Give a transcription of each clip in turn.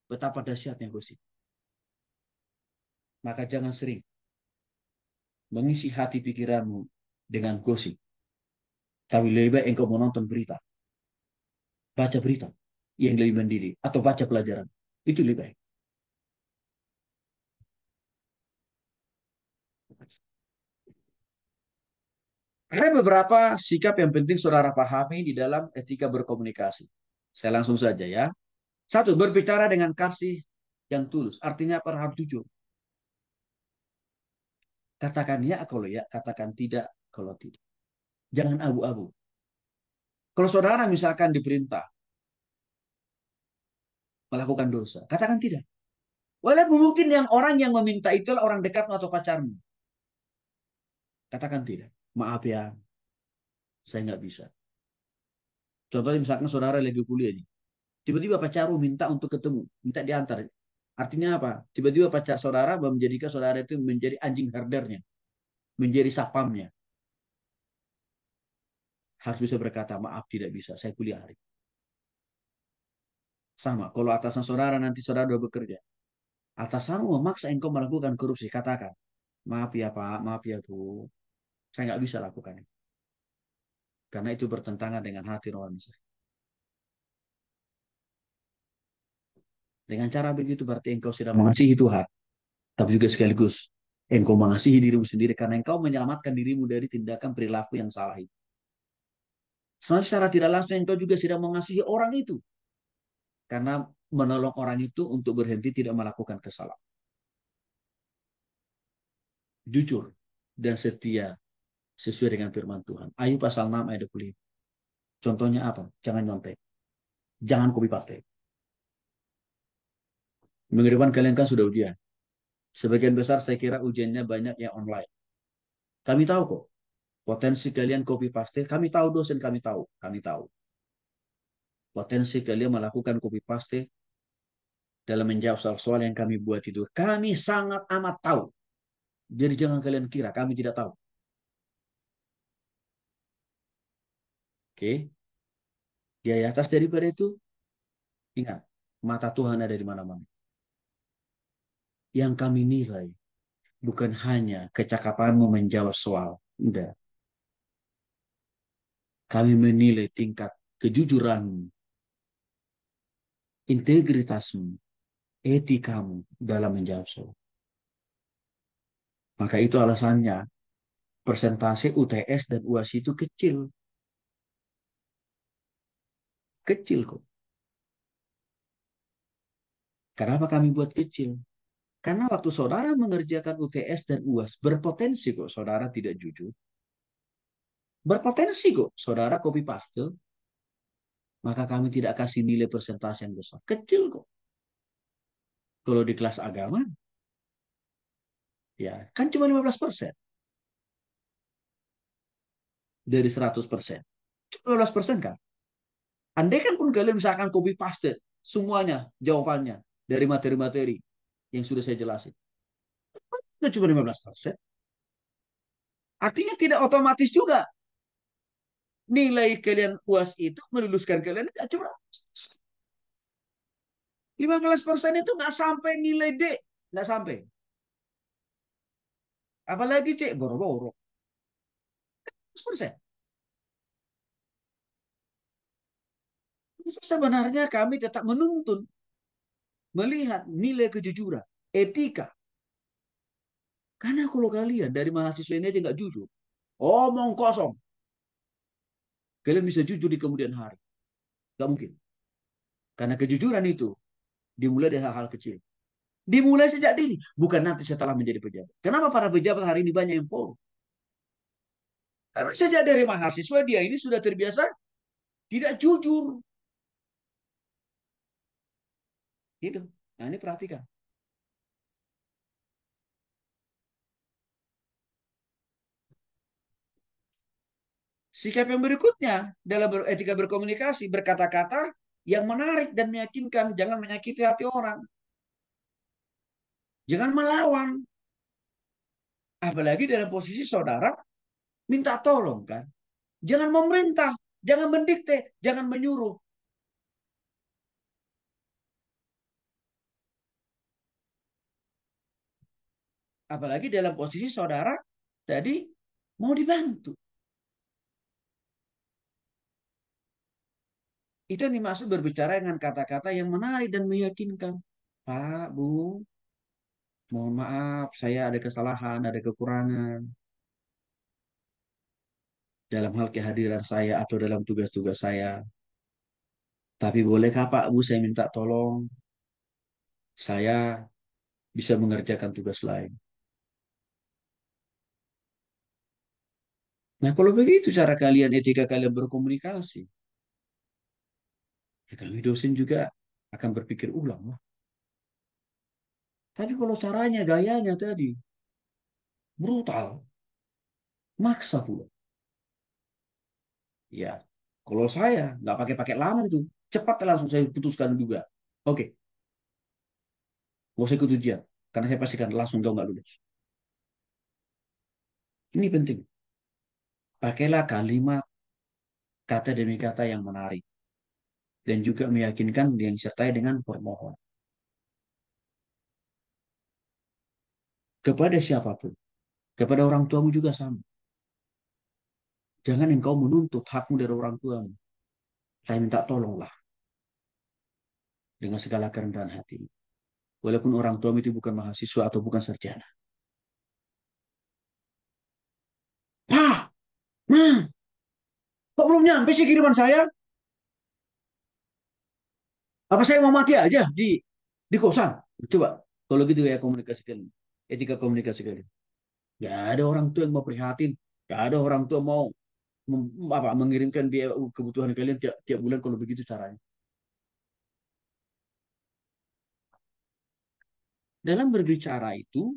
Betapa dahsyatnya gosip. Maka jangan sering mengisi hati pikiranmu dengan gosip. Tapi lebih baik engkau menonton berita, baca berita yang lebih mendidik, atau baca pelajaran. Itu lebih baik. Ada beberapa sikap yang penting saudara pahami di dalam etika berkomunikasi. Saya langsung saja ya. Satu, berbicara dengan kasih yang tulus. Artinya apa? Harus jujur. Katakan ya kalau ya, katakan tidak kalau tidak. Jangan abu-abu. Kalau saudara misalkan diperintah melakukan dosa, katakan tidak. Walaupun mungkin yang orang yang meminta itulah orang dekatmu atau pacarmu. Katakan tidak. Maaf ya, saya nggak bisa. Contohnya misalkan saudara lagi kuliah nih. Tiba-tiba pacarmu minta untuk ketemu, minta diantar. Artinya apa? Tiba-tiba pacar saudara menjadikan saudara itu menjadi anjing herdernya, menjadi sapamnya. Harus bisa berkata, maaf tidak bisa, saya kuliah hari. Sama, kalau atasan saudara nanti saudara sudah bekerja. Atasanmu memaksa engkau melakukan korupsi, katakan, maaf ya Pak, maaf ya Bu, saya nggak bisa lakukan itu. Karena itu bertentangan dengan hati nurani saya. Dengan cara begitu berarti engkau sudah mengasihi Tuhan, tapi juga sekaligus engkau mengasihi dirimu sendiri karena engkau menyelamatkan dirimu dari tindakan perilaku yang salah itu. Sebenarnya secara tidak langsung engkau juga sudah mengasihi orang itu karena menolong orang itu untuk berhenti tidak melakukan kesalahan. Jujur dan setia sesuai dengan firman Tuhan. Ayub pasal 6 ayat 25. Contohnya apa? Jangan nyontek. Jangan copy paste. Minggu depan kalian kan sudah ujian. Sebagian besar saya kira ujiannya banyak yang online. Kami tahu kok potensi kalian copy paste. Kami tahu dosen kami tahu. Kami tahu potensi kalian melakukan copy paste dalam menjawab soal-soal yang kami buat itu. Kami sangat amat tahu. Jadi jangan kalian kira kami tidak tahu. Oke? Di atas daripada itu, ingat, mata Tuhan ada di mana-mana. Yang kami nilai bukan hanya kecakapanmu menjawab soal. Udah. Kami menilai tingkat kejujuranmu, integritasmu, etikamu dalam menjawab soal. Maka itu alasannya persentase UTS dan UAS itu kecil. Kecil kok. Kenapa kami buat kecil? Karena waktu saudara mengerjakan UTS dan UAS, berpotensi kok saudara tidak jujur. Berpotensi kok saudara copy paste, maka kami tidak kasih nilai persentase yang besar. Kecil kok. Kalau di kelas agama, ya kan cuma 15% dari 100%. Cuma 15% kan? Andai kan pun kalian misalkan copy paste semuanya jawabannya dari materi-materi yang sudah saya jelasin. Itu cuma 15%. Artinya tidak otomatis juga nilai kalian UAS itu meluluskan kalian. Cuma 15% itu nggak sampai nilai D. Nggak sampai. Apalagi C, boro-boro. 100%. Sebenarnya kami tetap menuntun, melihat nilai kejujuran, etika. Karena kalau kalian dari mahasiswa ini aja nggak jujur, omong kosong. Kalian bisa jujur di kemudian hari. Nggak mungkin. Karena kejujuran itu dimulai dari hal-hal kecil. Dimulai sejak dini, bukan nanti setelah menjadi pejabat. Kenapa para pejabat hari ini banyak yang polos? Karena sejak dari mahasiswa dia ini sudah terbiasa tidak jujur. Gitu. Nah ini perhatikan. Sikap yang berikutnya dalam etika berkomunikasi, berkata-kata yang menarik dan meyakinkan, jangan menyakiti hati orang. Jangan melawan. Apalagi dalam posisi saudara minta tolong kan. Jangan memerintah, jangan mendikte, jangan menyuruh. Apalagi dalam posisi saudara tadi mau dibantu. Itu yang dimaksud berbicara dengan kata-kata yang menarik dan meyakinkan. Pak, Bu, mohon maaf, saya ada kesalahan, ada kekurangan dalam hal kehadiran saya atau dalam tugas-tugas saya. Tapi bolehkah Pak, Bu, saya minta tolong, saya bisa mengerjakan tugas lain. Nah, kalau begitu cara kalian, etika kalian berkomunikasi, ya kami dosen juga akan berpikir ulang lah. Tapi kalau caranya, gayanya tadi, brutal, maksa pula. Ya, kalau saya nggak pakai-pakai lama itu, cepat langsung saya putuskan juga. Oke, nggak usah ikut ujian, karena saya pastikan langsung kau nggak lulus. Ini penting. Pakailah kalimat kata demi kata yang menarik dan juga meyakinkan yang disertai dengan permohonan kepada siapapun, kepada orang tuamu juga sama. Jangan engkau menuntut hakmu dari orang tuamu. Saya minta tolonglah dengan segala kerendahan hati. Walaupun orang tuamu itu bukan mahasiswa atau bukan sarjana. Pak, kok belum nyampe sih kiriman saya? Apa saya mau mati aja di kosan? Coba, kalau gitu ya komunikasikan. Etika komunikasi kalian. Gak ada orang tua yang mau prihatin. Gak ada orang tua mau mengirimkan biaya kebutuhan kalian tiap bulan kalau begitu caranya. Dalam berbicara itu,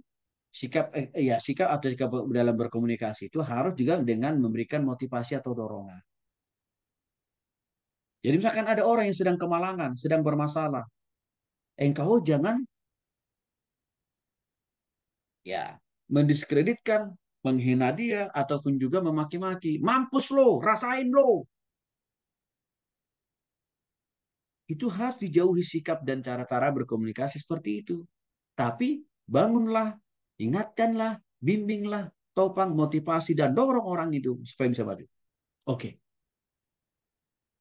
sikap atau sikap dalam berkomunikasi itu harus juga dengan memberikan motivasi atau dorongan. Jadi misalkan ada orang yang sedang kemalangan, sedang bermasalah, engkau jangan ya mendiskreditkan, menghina dia ataupun juga memaki-maki. Mampus lo, rasain lo. Itu harus dijauhi sikap dan cara-cara berkomunikasi seperti itu. Tapi bangunlah, ingatkanlah, bimbinglah, topang, motivasi dan dorong orang itu supaya bisa maju. Oke,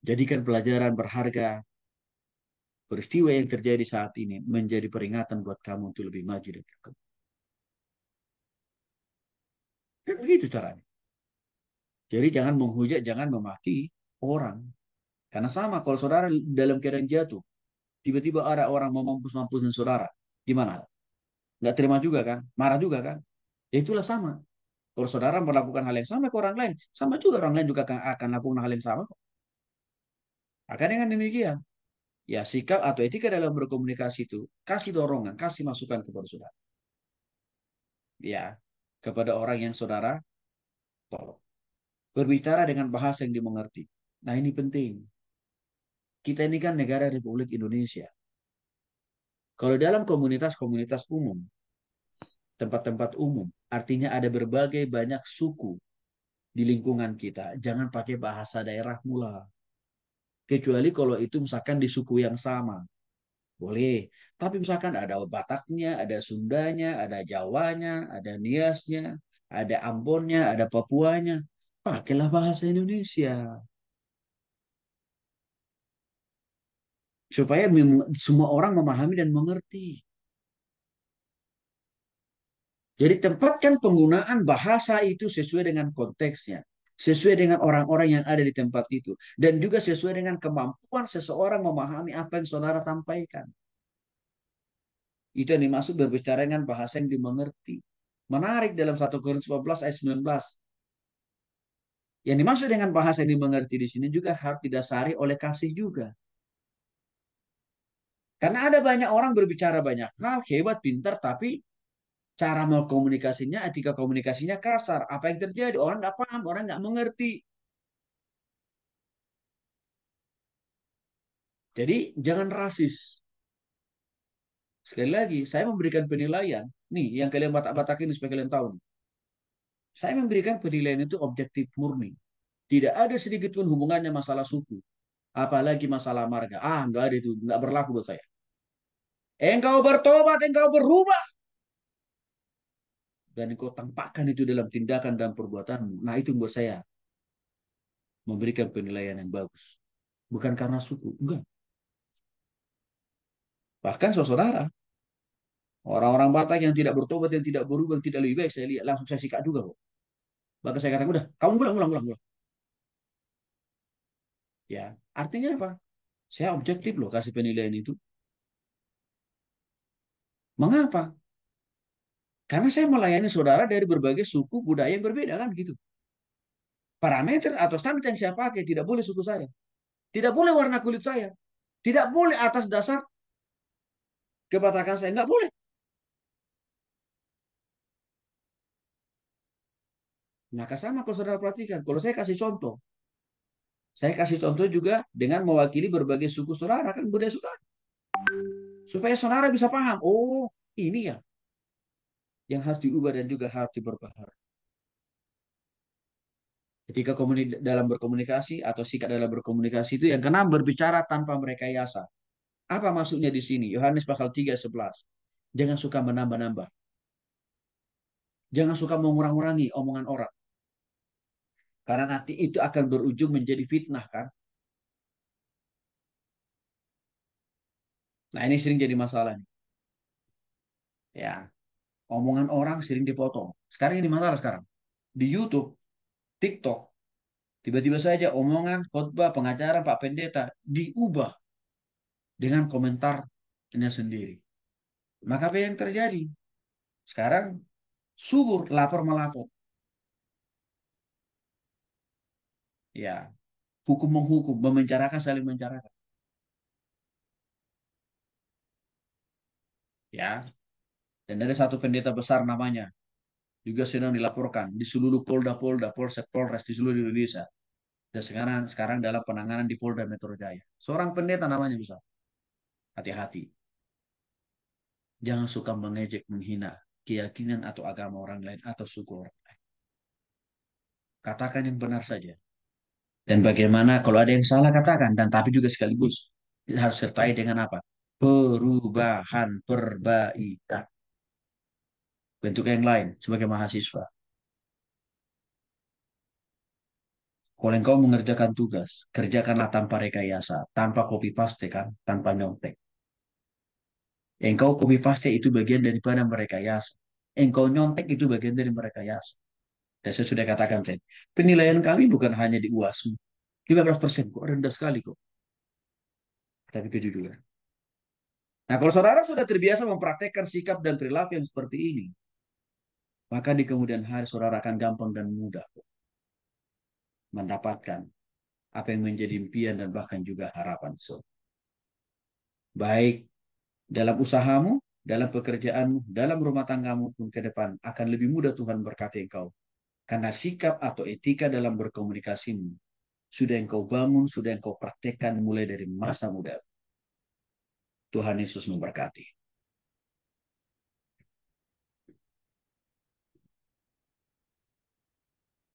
jadikan pelajaran berharga peristiwa yang terjadi saat ini menjadi peringatan buat kamu untuk lebih maju dan berkembang. Begitu caranya. Jadi jangan menghujat, jangan memaki orang. Karena sama, kalau saudara dalam keadaan jatuh, tiba-tiba ada orang mau mampus-mampusin saudara, gimana? Nggak terima juga kan? Marah juga kan? Ya itulah sama. Kalau saudara melakukan hal yang sama ke orang lain, sama juga orang lain juga akan lakukan hal yang sama. Maka dengan demikian, ya sikap atau etika dalam berkomunikasi itu, kasih dorongan, kasih masukan kepada saudara. Ya, kepada orang yang saudara tolong. Berbicara dengan bahasa yang dimengerti. Nah ini penting. Kita ini kan negara Republik Indonesia. Kalau dalam komunitas-komunitas umum, tempat-tempat umum, artinya ada berbagai banyak suku di lingkungan kita. Jangan pakai bahasa daerah mula. Kecuali kalau itu misalkan di suku yang sama. Boleh. Tapi misalkan ada Bataknya, ada Sundanya, ada Jawanya, ada Niasnya, ada Ambonnya, ada Papuanya. Pakailah bahasa Indonesia. Supaya semua orang memahami dan mengerti. Jadi tempatkan penggunaan bahasa itu sesuai dengan konteksnya. Sesuai dengan orang-orang yang ada di tempat itu. Dan juga sesuai dengan kemampuan seseorang memahami apa yang saudara sampaikan. Itu yang dimaksud berbicara dengan bahasa yang dimengerti. Menarik dalam 1 Korintus 14 ayat 19. Yang dimaksud dengan bahasa yang dimengerti di sini juga harus didasari oleh kasih juga. Karena ada banyak orang berbicara banyak hal, hebat, pintar, tapi cara mau komunikasinya, etika komunikasinya kasar. Apa yang terjadi? Orang nggak paham, orang nggak mengerti. Jadi jangan rasis. Sekali lagi, saya memberikan penilaian. Nih, yang kalian batak-batak ini supaya kalian tahu. Saya memberikan penilaian itu objektif murni. Tidak ada sedikit pun hubungannya masalah suku. Apalagi masalah marga. Ah, nggak ada itu. Nggak berlaku buat saya. Engkau bertobat, engkau berubah. dan engkau tampakkan itu dalam tindakan dan perbuatanmu, nah itu buat saya memberikan penilaian yang bagus. Bukan karena suku, enggak. Bahkan saudara, orang-orang Batak yang tidak bertobat, yang tidak berubah, yang tidak lebih baik, saya lihat langsung saya sikat juga kok. Bahkan saya katakan, udah, kamu ulang, ulang, ulang, ulang. Ya, artinya apa? Saya objektif loh kasih penilaian itu. Mengapa? Karena saya melayani saudara dari berbagai suku budaya yang berbeda kan gitu. Parameter atau standar yang saya pakai tidak boleh suku saya, tidak boleh warna kulit saya, tidak boleh atas dasar kebatakan saya, nggak boleh. Maka sama kalau saudara perhatikan, kalau saya kasih contoh juga dengan mewakili berbagai suku saudara kan budaya saudara, supaya saudara bisa paham. Oh, ini ya yang harus diubah dan juga harus diperbaharui. Ketika dalam berkomunikasi atau sikap dalam berkomunikasi itu yang keenam berbicara tanpa merekayasa. Apa maksudnya di sini? Yohanes pasal 3:11. Jangan suka menambah-nambah. Jangan suka mengurang-urangi omongan orang. Karena nanti itu akan berujung menjadi fitnah kan. Nah ini sering jadi masalah nih. Ya, omongan orang sering dipotong. Sekarang ini masalah sekarang. Di YouTube, TikTok, tiba-tiba saja omongan khotbah pengajaran Pak Pendeta diubah dengan komentarnya sendiri. Maka apa yang terjadi? Sekarang subur lapor melapor. Ya, hukum menghukum, memenjarakan saling menjarakan. Ya, dan ada satu pendeta besar namanya juga sedang dilaporkan di seluruh Polda, Polsek, Polres di seluruh Indonesia. Dan sekarang sekarang dalam penanganan di Polda Metro Jaya. Seorang pendeta namanya bisa. Hati-hati. Jangan suka mengejek, menghina keyakinan atau agama orang lain atau suku orang lain. Katakan yang benar saja. Dan bagaimana kalau ada yang salah katakan. Dan tapi juga sekaligus harus sertai dengan apa? Perubahan, perbaikan. Bentuk yang lain sebagai mahasiswa. Kalau engkau mengerjakan tugas, kerjakanlah tanpa rekayasa, tanpa copy paste kan, tanpa nyontek. Engkau copy paste itu bagian daripada merekayasa. Engkau nyontek itu bagian dari merekayasa. Dan saya sudah katakan, Ted, penilaian kami bukan hanya di UASmu. 15% kok, rendah sekali kok. Tapi kejujuran. Nah, kalau saudara sudah terbiasa mempraktekkan sikap dan perilaku yang seperti ini, maka di kemudian hari saudara akan gampang dan mudah mendapatkan apa yang menjadi impian dan bahkan juga harapan. So, baik dalam usahamu, dalam pekerjaanmu, dalam rumah tanggamu pun ke depan akan lebih mudah Tuhan berkati engkau. Karena sikap atau etika dalam berkomunikasimu sudah engkau bangun, sudah engkau praktekkan mulai dari masa muda. Tuhan Yesus memberkati.